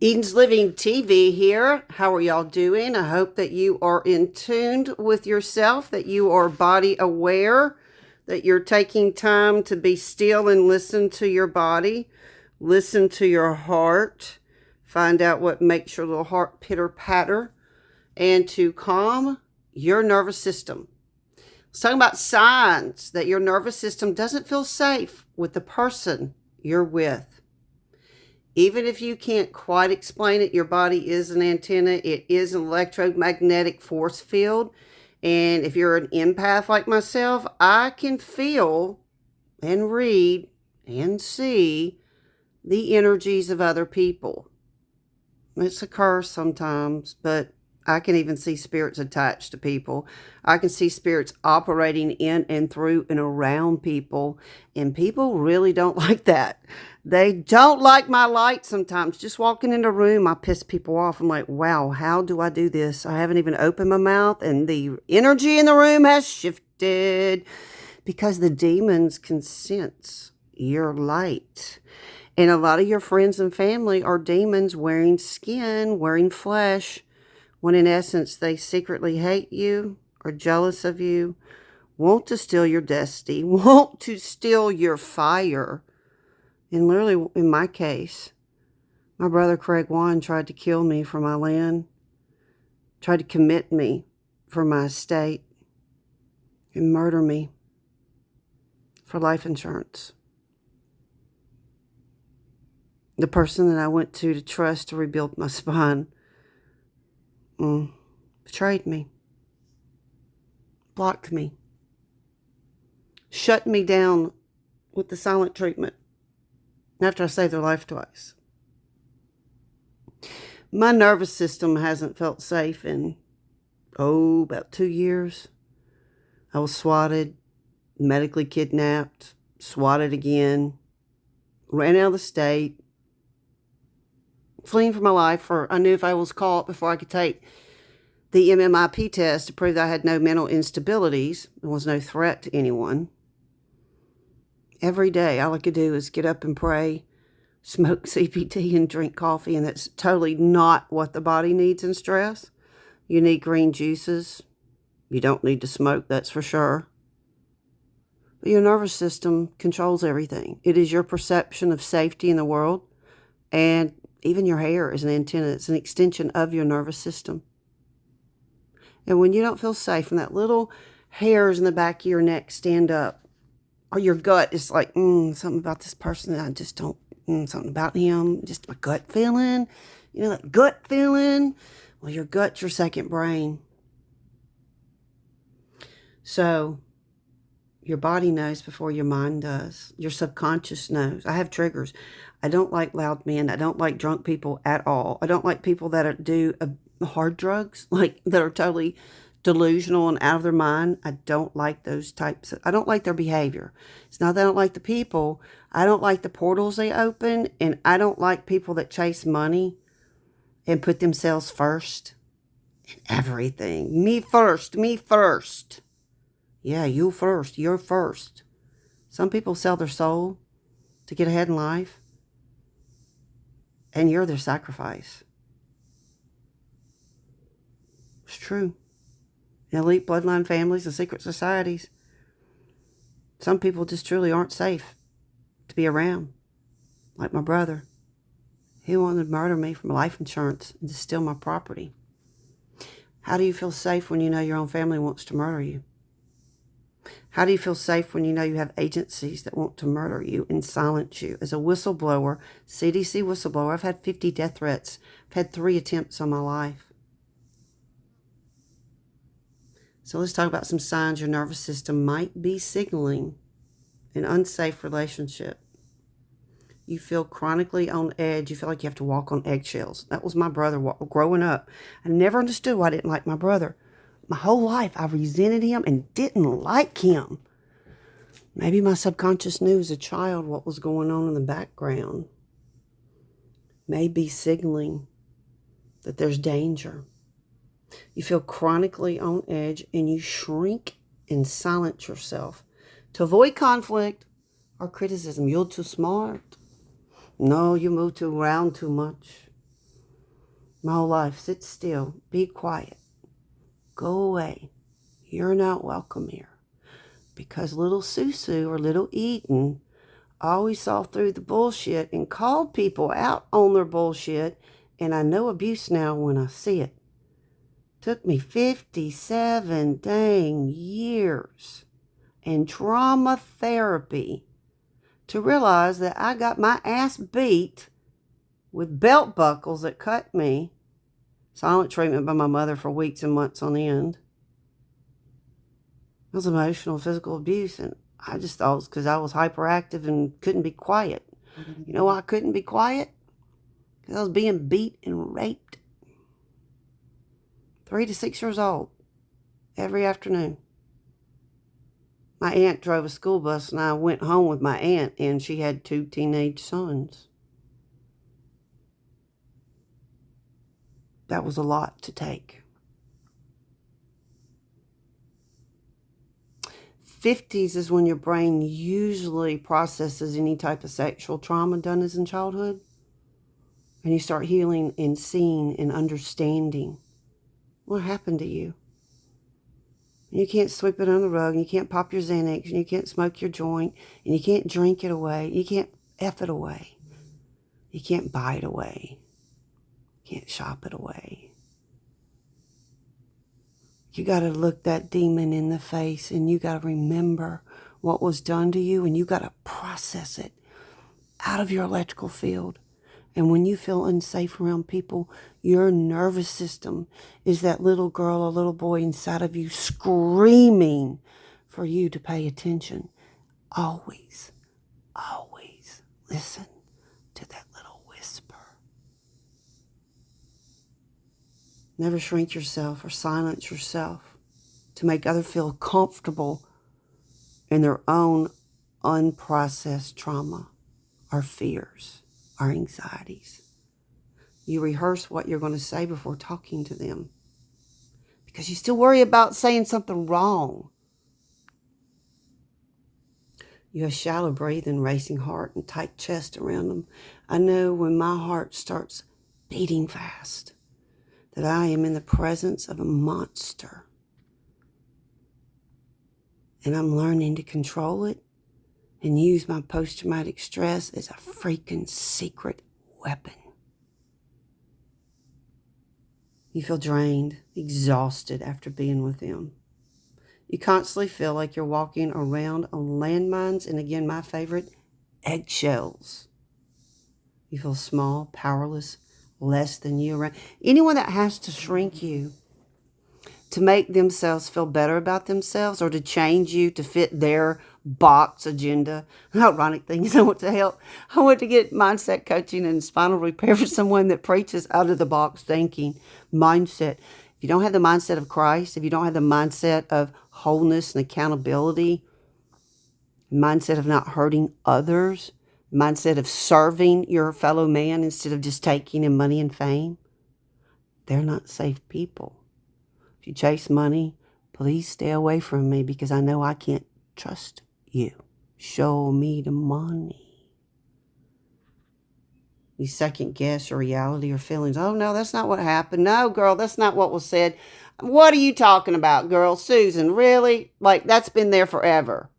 Eden's Living TV here. How are y'all doing? I hope that you are in tune with yourself, that you are body aware, that you're taking time to be still and listen to your body, listen to your heart, find out what makes your little heart pitter patter, and to calm your nervous system. Let's talk about signs that your nervous system doesn't feel safe with the person you're with. Even if you can't quite explain it, your body is an antenna. It is an electromagnetic force field. And if you're an empath like myself, I can feel and read and see the energies of other people. It's a curse sometimes, but I can even see spirits attached to people. I can see spirits operating in and through and around people, and people really don't like that. They don't like my light sometimes. Just walking in a room, I piss people off. I'm like, wow, how do I do this? I haven't even opened my mouth, and the energy in the room has shifted because the demons can sense your light. And a lot of your friends and family are demons wearing skin, wearing flesh, when in essence they secretly hate you, are jealous of you, want to steal your destiny, want to steal your fire. And literally, in my case, my brother Craig Wan tried to kill me for my land, tried to commit me for my estate, and murder me for life insurance. The person that I went to trust to rebuild my spine betrayed me, blocked me, shut me down with the silent treatment after I saved their life twice. My nervous system hasn't felt safe in, about 2 years. I was swatted, medically kidnapped, swatted again, ran out of the state, fleeing for my life. For I knew if I was caught before I could take the MMIP test to prove that I had no mental instabilities and was no threat to anyone. Every day, all I could do was get up and pray, smoke CBD, and drink coffee, and that's totally not what the body needs in stress. You need green juices. You don't need to smoke, that's for sure. But your nervous system controls everything. It is your perception of safety in the world, and even your hair is an antenna. It's an extension of your nervous system. And when you don't feel safe and that little hairs in the back of your neck stand up, or your gut is like, something about this person, I just don't, something about him, just my gut feeling, that gut feeling. Well, your gut's your second brain. So your body knows before your mind does. Your subconscious knows. I have triggers. I don't like loud men. I don't like drunk people at all. I don't like people that do hard drugs, like that are totally delusional and out of their mind. I don't like those types. I don't like their behavior. It's not that I don't like the people. I don't like the portals they open, and I don't like people that chase money and put themselves first in everything. Me first, me first. Yeah, you first, you're first. Some people sell their soul to get ahead in life, and you're their sacrifice. It's true. In elite bloodline families and secret societies, some people just truly aren't safe to be around. Like my brother. He wanted to murder me for my life insurance and to steal my property. How do you feel safe when you know your own family wants to murder you? How do you feel safe when you know you have agencies that want to murder you and silence you? As a whistleblower, CDC whistleblower, I've had 50 death threats. I've had 3 attempts on my life. So let's talk about some signs your nervous system might be signaling an unsafe relationship. You feel chronically on edge. You feel like you have to walk on eggshells. That was my brother growing up. I never understood why I didn't like my brother. My whole life, I resented him and didn't like him. Maybe my subconscious knew as a child what was going on in the background. Maybe signaling that there's danger. You feel chronically on edge, and you shrink and silence yourself to avoid conflict or criticism. You're too smart. No, you move around too much. My whole life, sit still, be quiet, go away. You're not welcome here. Because little Susu or little Eden always saw through the bullshit and called people out on their bullshit, and I know abuse now when I see it. Took me 57 dang years and trauma therapy to realize that I got my ass beat with belt buckles that cut me, silent treatment by my mother for weeks and months on end. It was emotional, physical abuse, and I just thought it was because I was hyperactive and couldn't be quiet. You know why I couldn't be quiet? Because I was being beat and raped. 3 to 6 years old, every afternoon. My aunt drove a school bus, and I went home with my aunt, and she had 2 teenage sons. That was a lot to take. 50s is when your brain usually processes any type of sexual trauma done as in childhood. And you start healing and seeing and understanding what happened to you. And you can't sweep it under the rug, and you can't pop your Xanax, and you can't smoke your joint, and you can't drink it away. You can't F it away. You can't buy it away. You can't shop it away. You got to look that demon in the face, and you got to remember what was done to you, and you got to process it out of your electrical field. And when you feel unsafe around people, your nervous system is that little girl or little boy inside of you screaming for you to pay attention. Always, always listen to that little whisper. Never shrink yourself or silence yourself to make others feel comfortable in their own unprocessed trauma, our fears, our anxieties. You rehearse what you're going to say before talking to them because you still worry about saying something wrong. You have shallow breathing, racing heart, and tight chest around them. I know when my heart starts beating fast that I am in the presence of a monster. And I'm learning to control it and use my post-traumatic stress as a freaking secret weapon. You feel drained, exhausted after being with them. You constantly feel like you're walking around on landmines, and again, my favorite, eggshells. You feel small, powerless, less than you around. Anyone that has to shrink you to make themselves feel better about themselves or to change you to fit their box agenda. The ironic thing is I went to get mindset coaching and spinal repair for someone that preaches out of the box thinking mindset. If you don't have the mindset of Christ, if you don't have the mindset of wholeness and accountability, mindset of not hurting others, mindset of serving your fellow man instead of just taking in money and fame, they're not safe people. If you chase money, please stay away from me because I know I can't trust you. Show me the money. You second guess your reality or feelings. Oh, no, that's not what happened. No, girl, that's not what was said. What are you talking about, girl? Susan, really? Like, that's been there forever.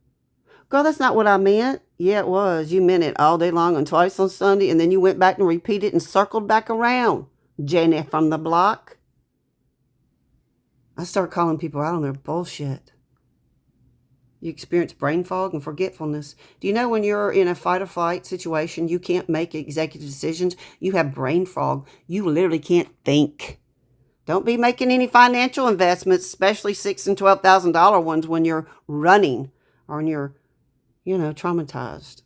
Girl, that's not what I meant. Yeah, it was. You meant it all day long and twice on Sunday, and then you went back and repeated and circled back around. Jenny from the block. I start calling people out on their bullshit. You experience brain fog and forgetfulness. Do you know when you're in a fight or flight situation, you can't make executive decisions? You have brain fog. You literally can't think. Don't be making any financial investments, especially $6,000 and $12,000 ones when you're running or when you're, traumatized.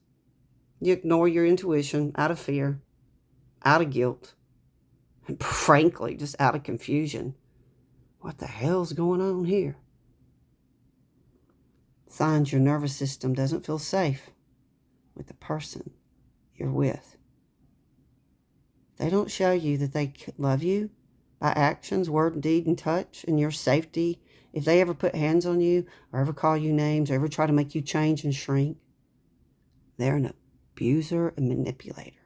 You ignore your intuition out of fear, out of guilt, and frankly, just out of confusion. What the hell's going on here? Signs your nervous system doesn't feel safe with the person you're with. They don't show you that they love you by actions, word, deed, and touch, and your safety. If they ever put hands on you or ever call you names or ever try to make you change and shrink, they're an abuser and manipulator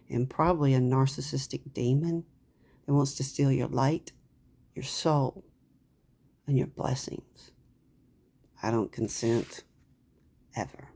and probably a narcissistic demon It wants to steal your light, your soul, and your blessings. I don't consent ever.